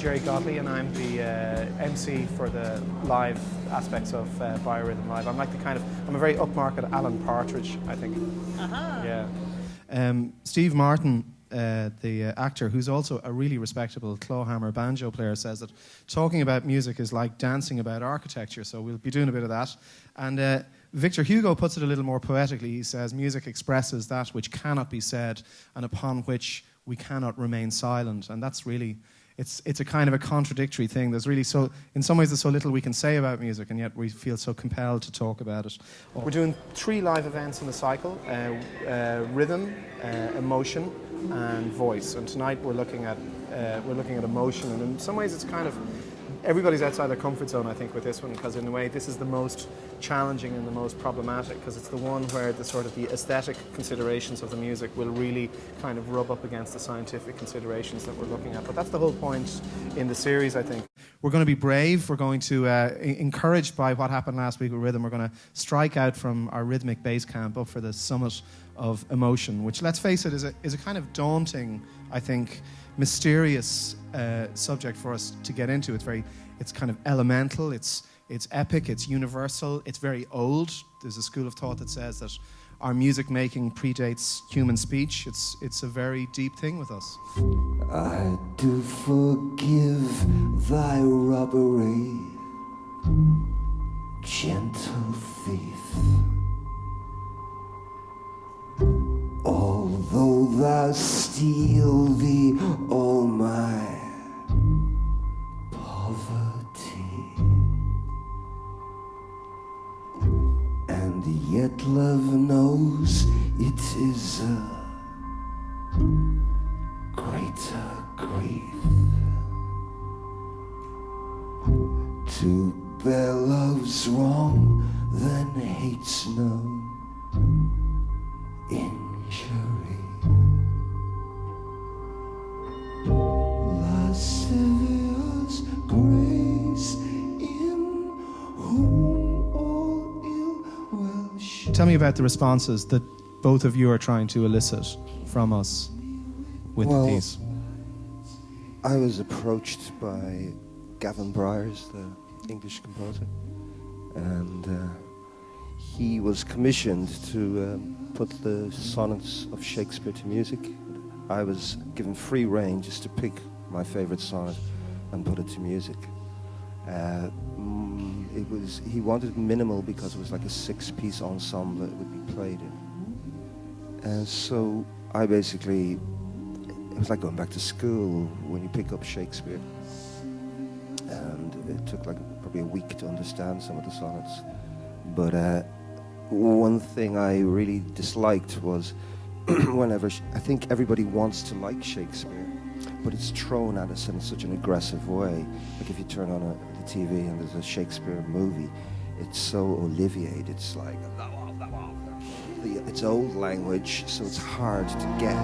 Gerry Godley, and I'm the MC for the live aspects of Biorhythm Live. I'm a very upmarket Alan Partridge, I think. Uh-huh. Yeah. Steve Martin, the actor, who's also a really respectable clawhammer banjo player, says that talking about music is like dancing about architecture, so we'll be doing a bit of that. And Victor Hugo puts it a little more poetically. He says, music expresses that which cannot be said and upon which we cannot remain silent. And that's really, it's a kind of a contradictory thing. There's really in some ways there's so little we can say about music, and yet we feel so compelled to talk about it. We're doing 3 live events in the cycle, rhythm, emotion, and voice. And tonight we're looking at emotion, and in some ways it's kind of everybody's outside their comfort zone, I think, with this one, because in a way this is the most challenging and the most problematic, because it's the one where the sort of the aesthetic considerations of the music will really kind of rub up against the scientific considerations that we're looking at. But that's the whole point in the series, I think. We're going to be brave. We're going to, encouraged by what happened last week with rhythm, we're going to strike out from our rhythmic base camp up for the summit of emotion, which, let's face it, is a kind of daunting, I think, mysterious subject for us to get into. It's kind of elemental, it's epic, it's universal, it's very old. There's a school of thought that says that our music making predates human speech. It's a very deep thing with us. I do forgive thy robbery, gentle thief. Although thou steal thee all my poverty, and yet love knows it is a greater grief to bear love's wrong than hate's no injury. Lascivious grace in whom all ill will show. Tell me about the responses that both of you are trying to elicit from us with these. I was approached by Gavin Friday, the English composer, and he was commissioned to put the sonnets of Shakespeare to music. I was given free rein just to pick my favourite sonnet and put it to music. He wanted minimal because it was like a 6-piece ensemble that would be played in. And so I basically, it was like going back to school when you pick up Shakespeare. And it took like probably a week to understand some of the sonnets. But one thing I really disliked was whenever, I think everybody wants to like Shakespeare, but it's thrown at us in such an aggressive way. Like if you turn on the TV and there's a Shakespeare movie, it's so Olivier'd, it's like, it's old language, so it's hard to get.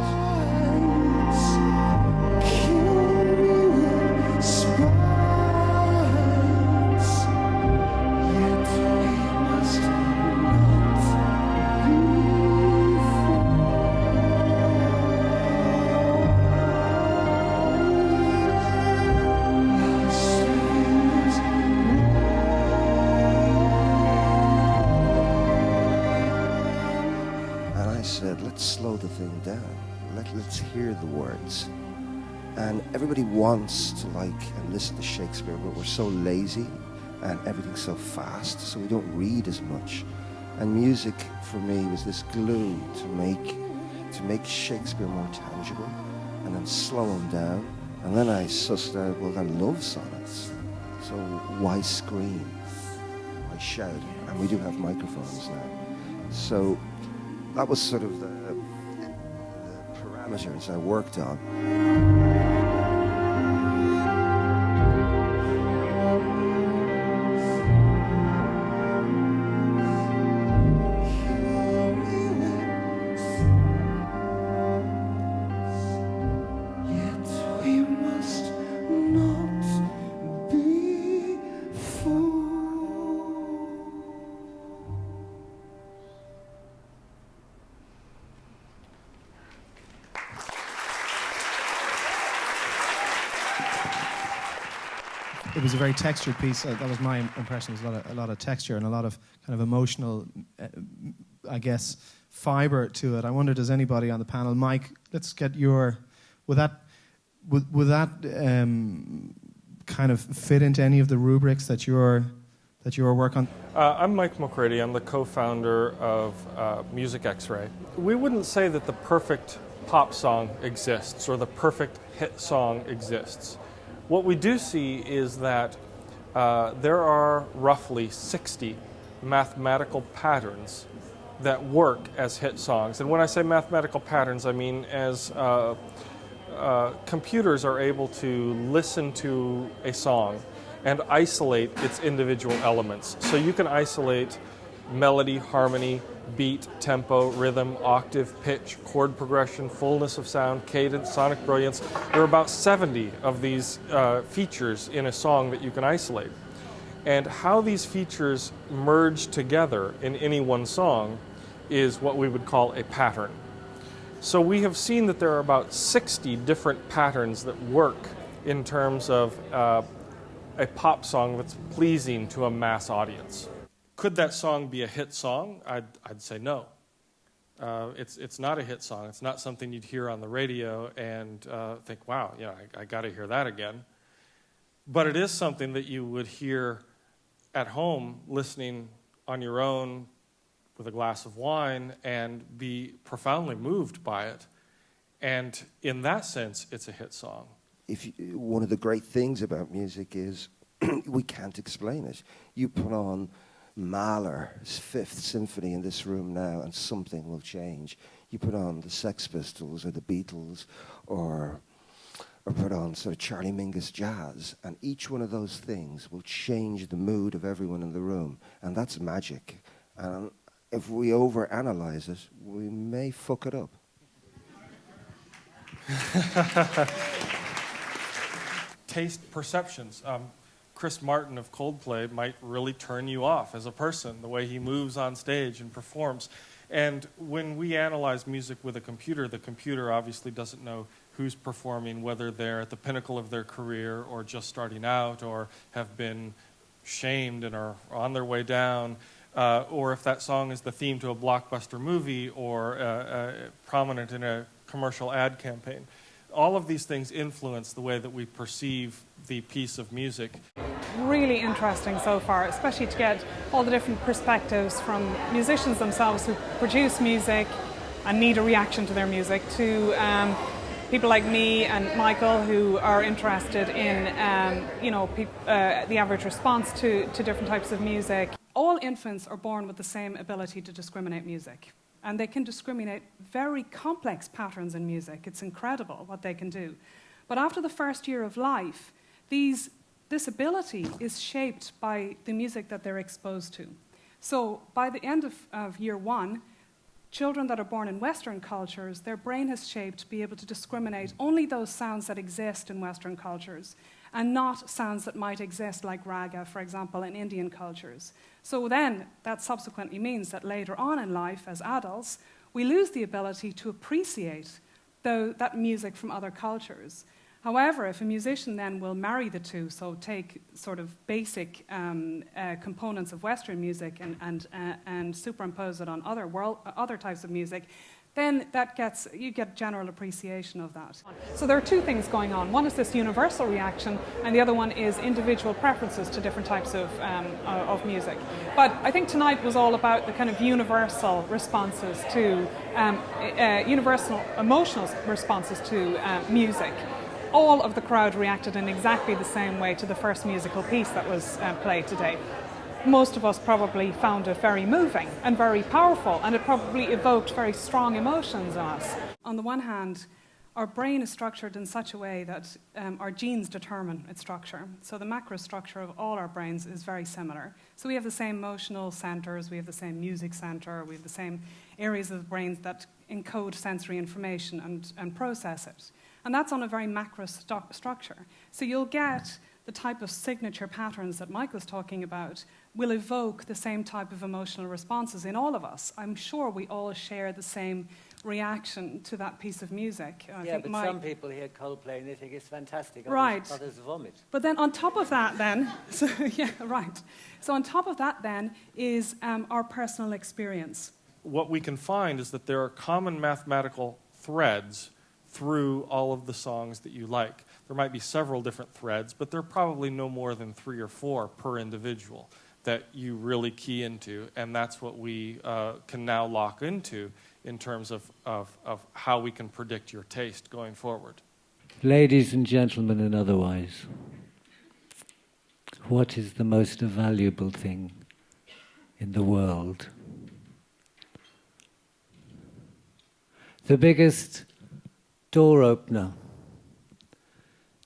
Slow the thing down. Let's hear the words. And everybody wants to like and listen to Shakespeare, but we're so lazy and everything's so fast, so we don't read as much. And music for me was this glue to make Shakespeare more tangible and then slow him down. And then I sussed out, well, I love sonnets, so why scream? Why shout? And we do have microphones now. So that was sort of the parameters I worked on. it was a very textured piece. That was my impression. There was a lot of texture and a lot of kind of emotional, I guess, fibre to it. I wonder, does anybody on the panel, Mike, let's get your, would that kind of fit into any of the rubrics that your work on? I'm Mike McCready. I'm the co-founder of Music Xray. We wouldn't say that the perfect pop song exists or the perfect hit song exists. What we do see is that there are roughly 60 mathematical patterns that work as hit songs. And when I say mathematical patterns, I mean as computers are able to listen to a song and isolate its individual elements. So you can isolate melody, harmony, beat, tempo, rhythm, octave, pitch, chord progression, fullness of sound, cadence, sonic brilliance. There are about 70 of these features in a song that you can isolate. And how these features merge together in any one song is what we would call a pattern. So we have seen that there are about 60 different patterns that work in terms of a pop song that's pleasing to a mass audience. Could that song be a hit song? I'd say no. It's not a hit song. It's not something you'd hear on the radio and think, wow, yeah, I got to hear that again. But it is something that you would hear at home listening on your own with a glass of wine and be profoundly moved by it. And in that sense, it's a hit song. One of the great things about music is we can't explain it. You put on Mahler's Fifth Symphony in this room now and something will change. You put on the Sex Pistols or the Beatles or put on sort of Charlie Mingus jazz, and each one of those things will change the mood of everyone in the room, and that's magic. And if we overanalyze it, we may fuck it up. Taste perceptions. Chris Martin of Coldplay might really turn you off as a person, the way he moves on stage and performs. And when we analyze music with a computer, the computer obviously doesn't know who's performing, whether they're at the pinnacle of their career or just starting out or have been shamed and are on their way down, or if that song is the theme to a blockbuster movie or prominent in a commercial ad campaign. All of these things influence the way that we perceive the piece of music. Really interesting so far, especially to get all the different perspectives from musicians themselves who produce music and need a reaction to their music, to people like me and Michael who are interested in the average response to different types of music. All infants are born with the same ability to discriminate music. And they can discriminate very complex patterns in music. It's incredible what they can do. But after the first year of life, this ability is shaped by the music that they're exposed to. So by the end of year one, children that are born in Western cultures, their brain has shaped to be able to discriminate only those sounds that exist in Western cultures and not sounds that might exist like raga, for example, in Indian cultures. So then that subsequently means that later on in life, as adults, we lose the ability to appreciate that music from other cultures. However, if a musician then will marry the two, so take sort of basic components of Western music and superimpose it on other types of music, then you get general appreciation of that. So there are two things going on. One is this universal reaction, and the other one is individual preferences to different types of music. But I think tonight was all about the kind of universal responses to, universal emotional responses to music. All of the crowd reacted in exactly the same way to the first musical piece that was played today. Most of us probably found it very moving and very powerful, and it probably evoked very strong emotions in us. On the one hand, our brain is structured in such a way that our genes determine its structure. So the macro structure of all our brains is very similar. So we have the same emotional centers, we have the same music center, we have the same areas of the brain that encode sensory information and process it. And that's on a very macro structure. So you'll get the type of signature patterns that Mike was talking about will evoke the same type of emotional responses in all of us. I'm sure we all share the same reaction to that piece of music. But some people hear Coldplay and they think it's fantastic. Right. Others vomit. But then on top of that then, so on top of that then is our personal experience. What we can find is that there are common mathematical threads through all of the songs that you like. There might be several different threads, but there are probably no more than 3 or 4 per individual that you really key into, and that's what we can now lock into in terms of how we can predict your taste going forward. Ladies and gentlemen and otherwise, what is the most valuable thing in the world? The biggest door opener,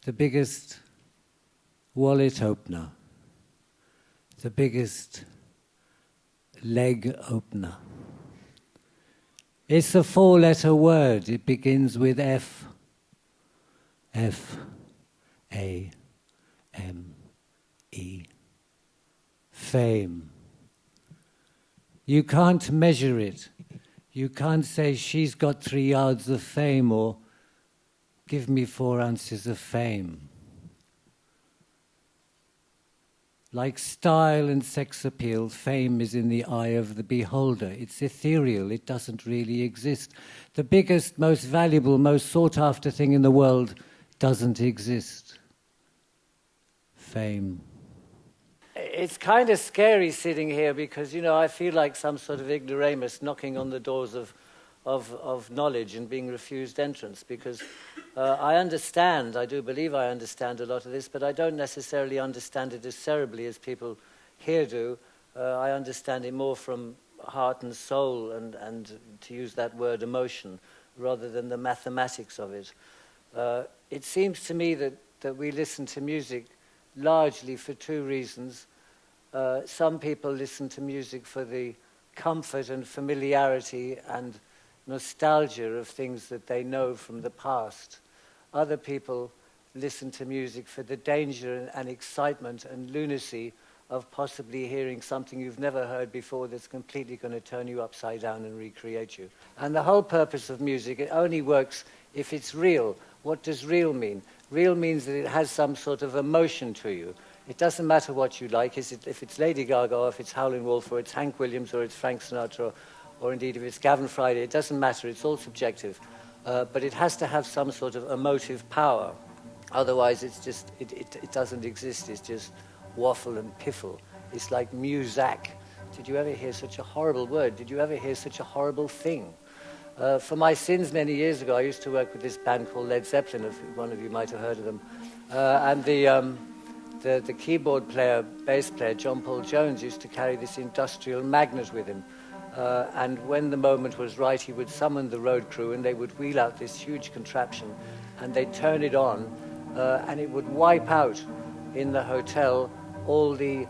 the biggest wallet opener, the biggest leg opener. It's a 4-letter word. It begins with F. F-A-M-E. Fame. You can't measure it. You can't say, she's got 3 yards of fame, or give me 4 ounces of fame. Like style and sex appeal, fame is in the eye of the beholder. It's ethereal. It doesn't really exist. The biggest, most valuable, most sought-after thing in the world doesn't exist. Fame. It's kind of scary sitting here because, I feel like some sort of ignoramus knocking on the doors of knowledge and being refused entrance, because I do believe I understand a lot of this, but I don't necessarily understand it as cerebrally as people here do. I understand it more from heart and soul and to use that word, emotion, rather than the mathematics of it. It seems to me that we listen to music largely for 2 reasons. Some people listen to music for the comfort and familiarity and nostalgia of things that they know from the past. Other people listen to music for the danger and excitement and lunacy of possibly hearing something you've never heard before that's completely going to turn you upside down and recreate you. And the whole purpose of music, it only works if it's real. What does real mean? Real means that it has some sort of emotion to you. It doesn't matter what you like. If it's Lady Gaga, or if it's Howlin' Wolf, or it's Hank Williams, or it's Frank Sinatra, or indeed if it's Gavin Friday, it doesn't matter. It's all subjective. But it has to have some sort of emotive power. Otherwise, it doesn't exist. It's just waffle and piffle. It's like muzak. Did you ever hear such a horrible word? Did you ever hear such a horrible thing? For my sins many years ago, I used to work with this band called Led Zeppelin. If one of you might have heard of them. And the keyboard player, bass player, John Paul Jones, used to carry this industrial magnet with him. And when the moment was right, he would summon the road crew, and they would wheel out this huge contraption, and they'd turn it on, and it would wipe out in the hotel all the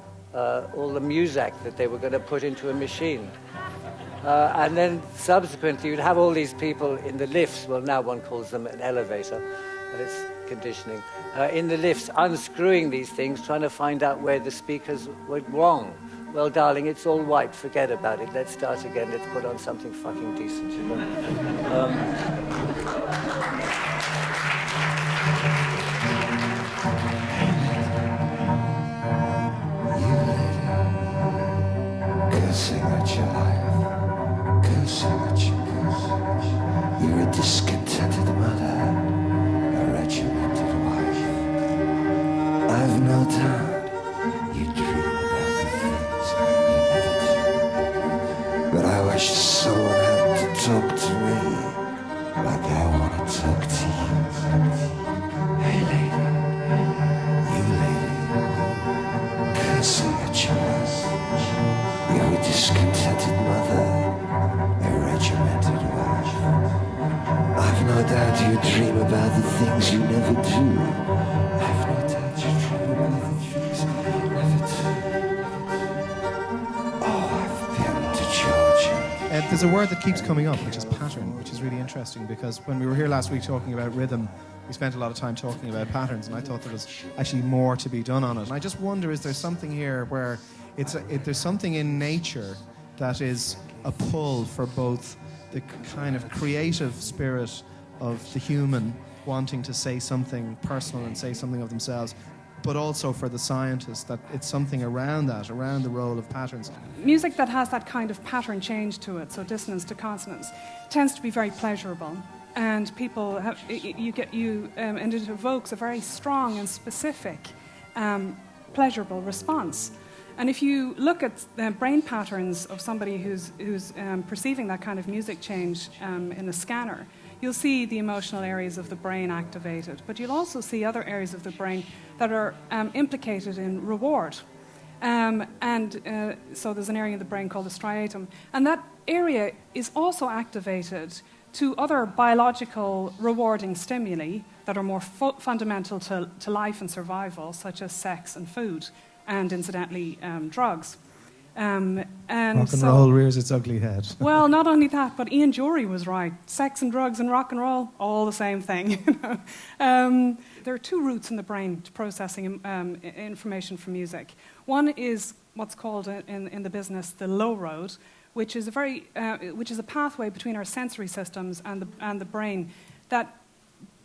music that they were going to put into a machine. And then subsequently, you'd have all these people in the lifts. Well, now one calls them an elevator. It's conditioning. In the lifts, unscrewing these things, trying to find out where the speakers were wrong. Well, darling, it's all wiped. Forget about it. Let's start again. Let's put on something fucking decent, you know. Cursing at your life, cursing at your life. You're a discontented mother, a regimented wife. I've no doubt you dream about the things you never do. But I wish someone had to talk to me like I want to talk to you. Hey lady, you lady, cursing at your life. You're a discontented mother, a regimented wife. I've no doubt you dream about the things you never do. I've no doubt you dream about the things you never do. Oh, I've been to Georgia. There's a word that keeps coming up, which is pattern, which is really interesting, because when we were here last week talking about rhythm, we spent a lot of time talking about patterns, and I thought there was actually more to be done on it. And I just wonder, is there something here where there's something in nature that is a pull for both the kind of creative spirit of the human wanting to say something personal and say something of themselves, but also for the scientist, that it's something around that, around the role of patterns. Music that has that kind of pattern change to it, so dissonance to consonance, tends to be very pleasurable. And people have, and it evokes a very strong and specific pleasurable response. And if you look at the brain patterns of somebody who's perceiving that kind of music change in a scanner, you'll see the emotional areas of the brain activated, but you'll also see other areas of the brain that are implicated in reward. So there's an area in the brain called the striatum, and that area is also activated to other biological rewarding stimuli that are more fundamental to life and survival, such as sex and food, and incidentally, drugs. And rock and roll rears its ugly head. Well, not only that, but Ian Jury was right. Sex and drugs and rock and roll, all the same thing. There are two routes in the brain to processing information from music. One is what's called in the business the low road, which is a pathway between our sensory systems and the brain that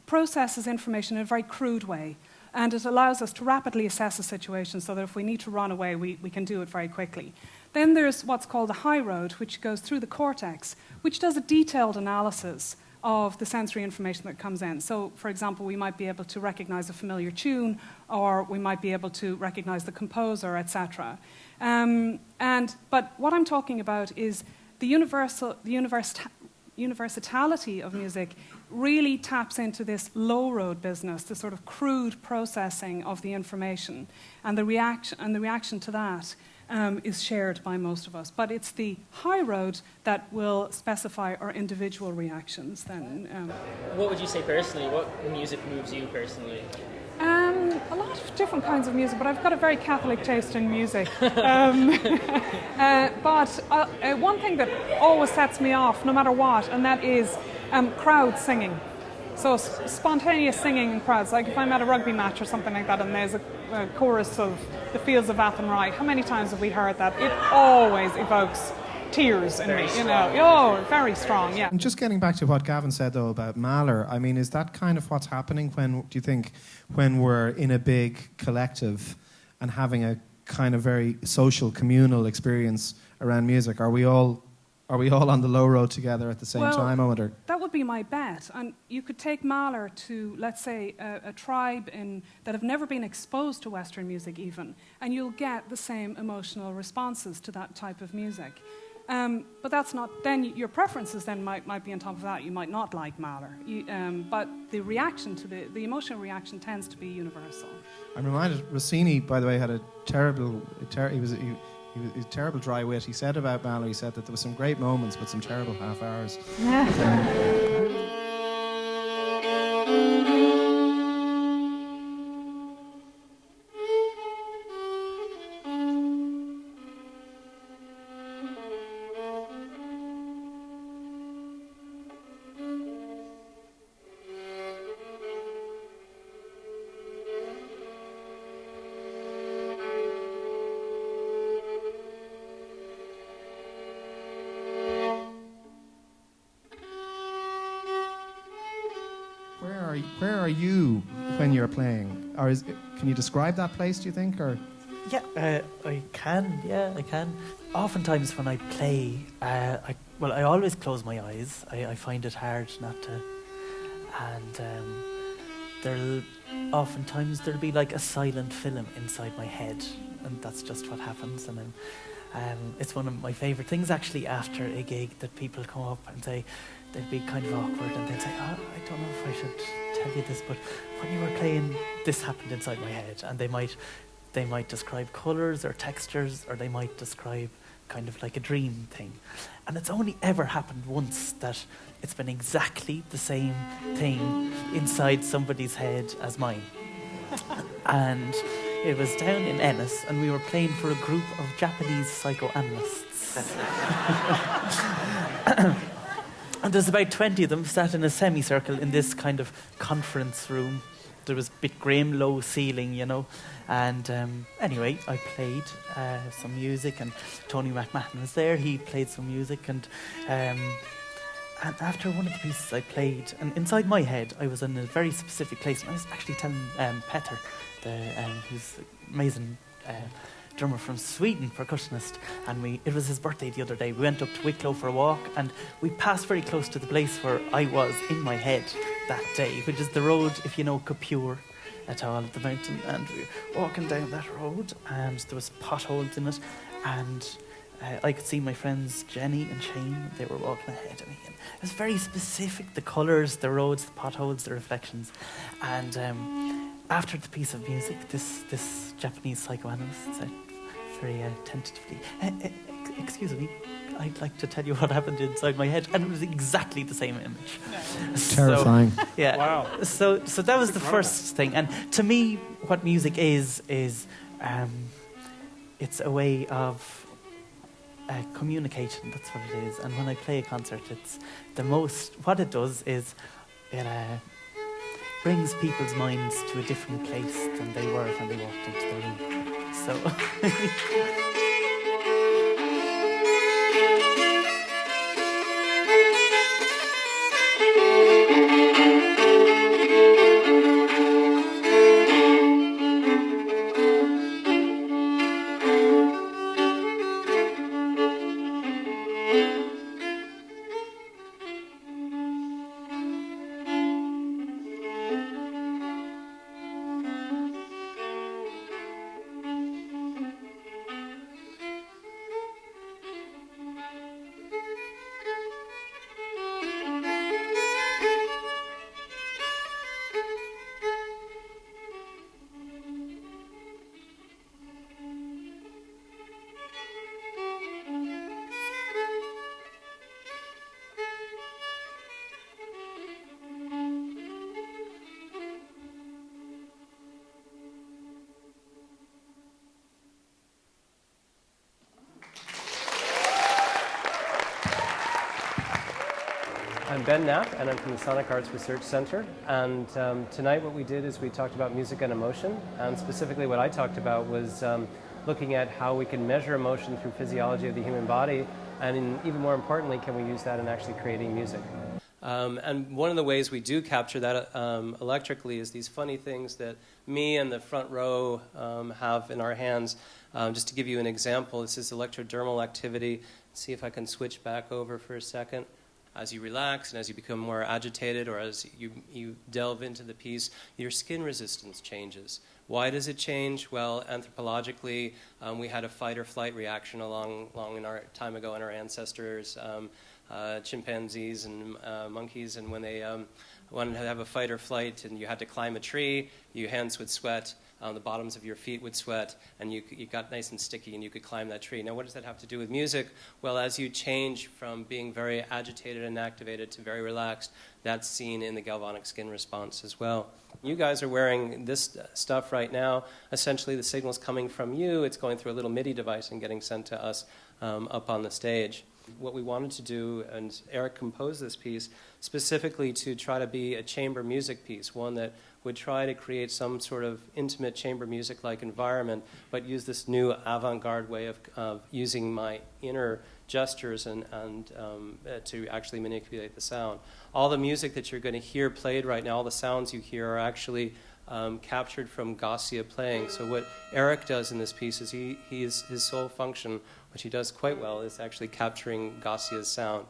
processes information in a very crude way. And it allows us to rapidly assess a situation so that if we need to run away, we can do it very quickly. Then there's what's called the high road, which goes through the cortex, which does a detailed analysis of the sensory information that comes in. So, for example, we might be able to recognize a familiar tune, or we might be able to recognize the composer, etc. But what I'm talking about is the universality of music really taps into this low road business, the sort of crude processing of the information, and the reaction to that is shared by most of us. But it's the high road that will specify our individual reactions. Then, what would you say personally? What music moves you personally? A lot of different kinds of music, but I've got a very Catholic taste in music. But one thing that always sets me off, no matter what, and that is crowd singing. So spontaneous singing in crowds. Like if I'm at a rugby match or something like that and there's a chorus of The Fields of Athenry, how many times have we heard that? It always evokes tears in me, very strong, yeah. And just getting back to what Gavin said, though, about Mahler, I mean, is that kind of what's happening when we're in a big collective and having a kind of very social, communal experience around music? Are we all on the low road together at the same time, I wonder? That would be my bet. And you could take Mahler to, let's say, a tribe that have never been exposed to Western music even, and you'll get the same emotional responses to that type of music. But that's not, then your preferences then might be on top of that. You might not like Mahler. But the reaction to the emotional reaction tends to be universal. I'm reminded, Rossini, by the way, had a terrible dry wit. He said about Mahler, he said that there were some great moments, but some terrible half hours. Where are you when you're playing? Or can you describe that place, do you think? Or Yeah, I can. Oftentimes when I play, I always close my eyes. I find it hard not to. And there'll be like a silent film inside my head, and that's just what happens. And then it's one of my favourite things actually after a gig that people come up and say, they'd be kind of awkward and they'd say, I don't know if I should tell you this, but when you were playing, this happened inside my head. And they might describe colours or textures, or they might describe kind of like a dream thing. And it's only ever happened once that it's been exactly the same thing inside somebody's head as mine. And it was down in Ellis, and we were playing for a group of Japanese psychoanalysts. And there's about 20 of them sat in a semicircle in this kind of conference room. There was a bit grim, low ceiling, And anyway, I played some music, and Tony McMahon was there. He played some music, and And after one of the pieces I played, and inside my head, I was in a very specific place. And I was actually telling Petter, who's amazing drummer from Sweden, percussionist, and it was his birthday the other day. We went up to Wicklow for a walk, and we passed very close to the place where I was in my head that day, which is the road, if you know Capure at all, the mountain. And we were walking down that road, and there was potholes in it, and I could see my friends Jenny and Shane. They were walking ahead of me, and it was very specific, the colours, the roads, the potholes, the reflections. And after the piece of music, this Japanese psychoanalyst said very tentatively, excuse me, I'd like to tell you what happened inside my head. And it was exactly the same image. Terrifying. So, yeah. Wow. So that was the first thing. And to me, what music is it's a way of communication. That's what it is. And when I play a concert, it's what it does is it brings people's minds to a different place than they were when they walked into the room. So I'm Ben Knapp, and I'm from the Sonic Arts Research Center. And tonight what we did is we talked about music and emotion, and specifically what I talked about was looking at how we can measure emotion through physiology of the human body, and even more importantly, can we use that in actually creating music. And one of the ways we do capture that electrically is these funny things that me and the front row have in our hands. Just to give you an example, this is electrodermal activity. Let's see if I can switch back over for a second. As you relax and as you become more agitated, or as you delve into the piece, your skin resistance changes. Why does it change? Well, anthropologically, we had a fight or flight reaction long in our time ago in our ancestors, chimpanzees and monkeys, and when they wanted to have a fight or flight and you had to climb a tree, your hands would sweat, the bottoms of your feet would sweat, and you got nice and sticky and you could climb that tree. Now, what does that have to do with music? Well, as you change from being very agitated and activated to very relaxed, that's seen in the galvanic skin response as well. You guys are wearing this stuff right now. Essentially, the signal's coming from you. It's going through a little MIDI device and getting sent to us up on the stage. What we wanted to do, and Eric composed this piece specifically to try to be a chamber music piece, one that would try to create some sort of intimate chamber music-like environment, but use this new avant-garde way of using my inner gestures and to actually manipulate the sound. All the music that you're going to hear played right now, all the sounds you hear are actually captured from Gossia playing. So what Eric does in this piece is his sole function, which he does quite well, is actually capturing Gossia's sound.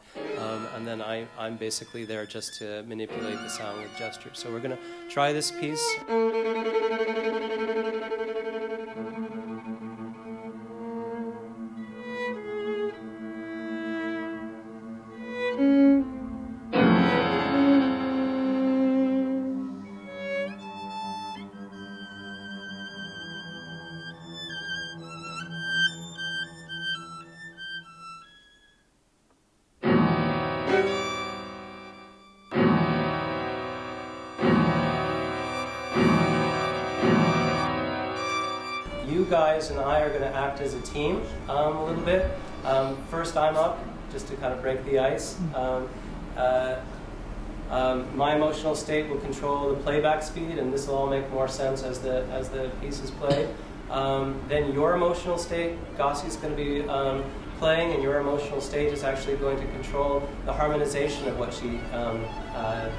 And then I'm basically there just to manipulate the sound with gestures. So we're going to try this piece. You guys and I are going to act as a team a little bit. First, I'm up, just to kind of break the ice. My emotional state will control the playback speed, and this will all make more sense as the piece is played. Then your emotional state, Gossi's going to be playing, and your emotional state is actually going to control the harmonization of what she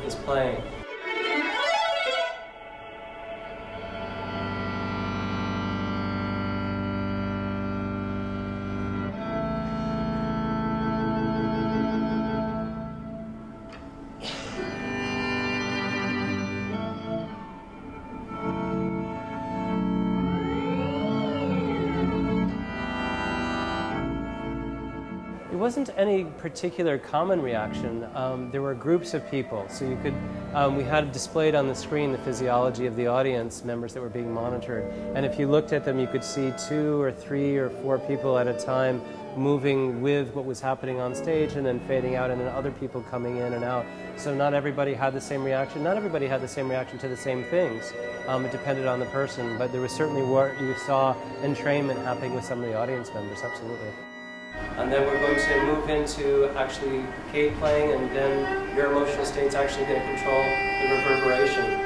is playing. It wasn't any particular common reaction. There were groups of people, so you could. We had displayed on the screen the physiology of the audience members that were being monitored, and if you looked at them, you could see 2 or 3 or 4 people at a time moving with what was happening on stage, and then fading out, and then other people coming in and out. So not everybody had the same reaction. Not everybody had the same reaction to the same things. It depended on the person, but there was certainly what you saw entrainment happening with some of the audience members. Absolutely. And then we're going to move into actually Kate playing, and then your emotional state's actually going to control the reverberation.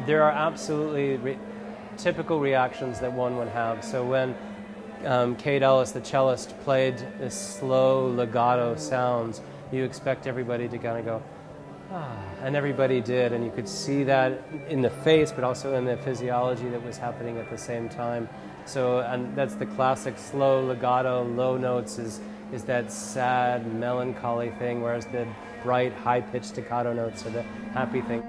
There are absolutely typical reactions that one would have. So when Kate Ellis, the cellist, played this slow legato sounds, you expect everybody to kind of go, ah, and everybody did, and you could see that in the face, but also in the physiology that was happening at the same time. So, and that's the classic slow legato, low notes is that sad, melancholy thing, whereas the bright, high-pitched staccato notes are the happy thing.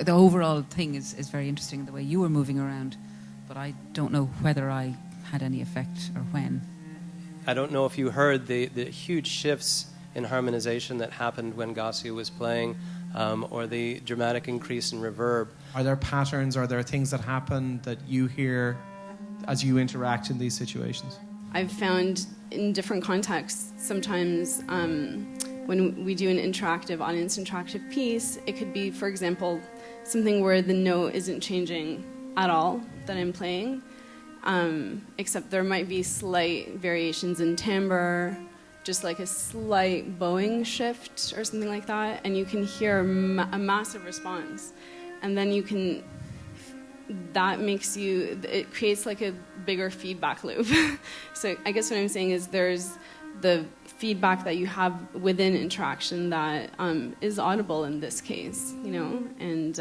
The overall thing is very interesting, the way you were moving around, but I don't know whether I had any effect or when. I don't know if you heard the huge shifts in harmonization that happened when Gossia was playing, or the dramatic increase in reverb. Are there patterns, are there things that happen that you hear as you interact in these situations? I've found in different contexts, sometimes when we do an interactive, audience interactive piece, it could be, for example, something where the note isn't changing at all that I'm playing, except there might be slight variations in timbre, just like a slight bowing shift or something like that, and you can hear a massive response. And then you can, that makes you, it creates like a bigger feedback loop. So I guess what I'm saying is there's the feedback that you have within interaction that is audible in this case, you know, and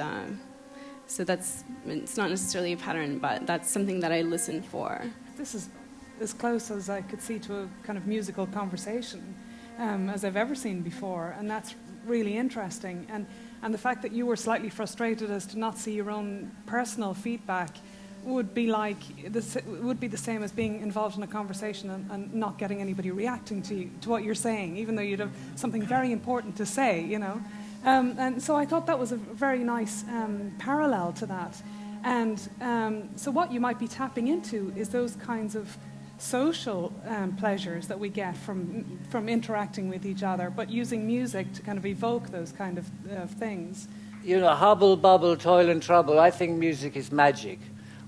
so that's, it's not necessarily a pattern, but that's something that I listen for. This is as close as I could see to a kind of musical conversation as I've ever seen before, and that's really interesting. And the fact that you were slightly frustrated as to not see your own personal feedback would be like would be the same as being involved in a conversation and not getting anybody reacting to what you're saying, even though you'd have something very important to say, you know. And so I thought that was a very nice parallel to that. And so what you might be tapping into is those kinds of social pleasures that we get from interacting with each other, but using music to kind of evoke those kind of things. You know, hubble, bubble, toil and trouble. I think music is magic.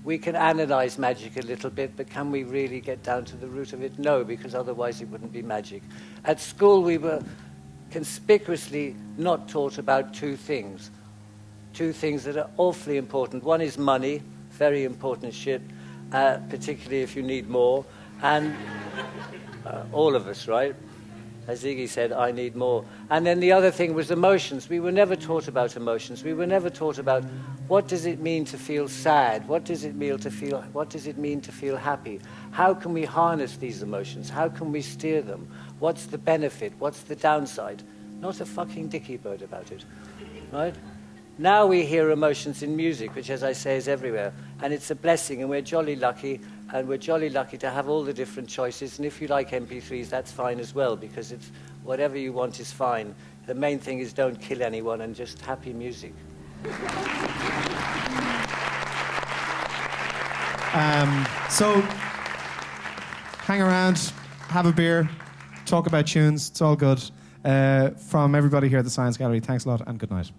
We can analyze magic a little bit, but can we really get down to the root of it? No, because otherwise it wouldn't be magic. At school, we were conspicuously not taught about two things that are awfully important. One is money, very important shit, particularly if you need more. And all of us, right? As Iggy said, I need more. And then the other thing was emotions. We were never taught about emotions. We were never taught about what does it mean to feel sad? What does it mean to feel happy? How can we harness these emotions? How can we steer them? What's the benefit? What's the downside? Not a fucking dicky bird about it, right? Now we hear emotions in music, which, as I say, is everywhere. And it's a blessing, and we're jolly lucky, and we're jolly lucky to have all the different choices. And if you like MP3s, that's fine as well, because it's whatever you want is fine. The main thing is don't kill anyone and just happy music. So, hang around, have a beer, talk about tunes. It's all good. From everybody here at the Science Gallery, thanks a lot and good night.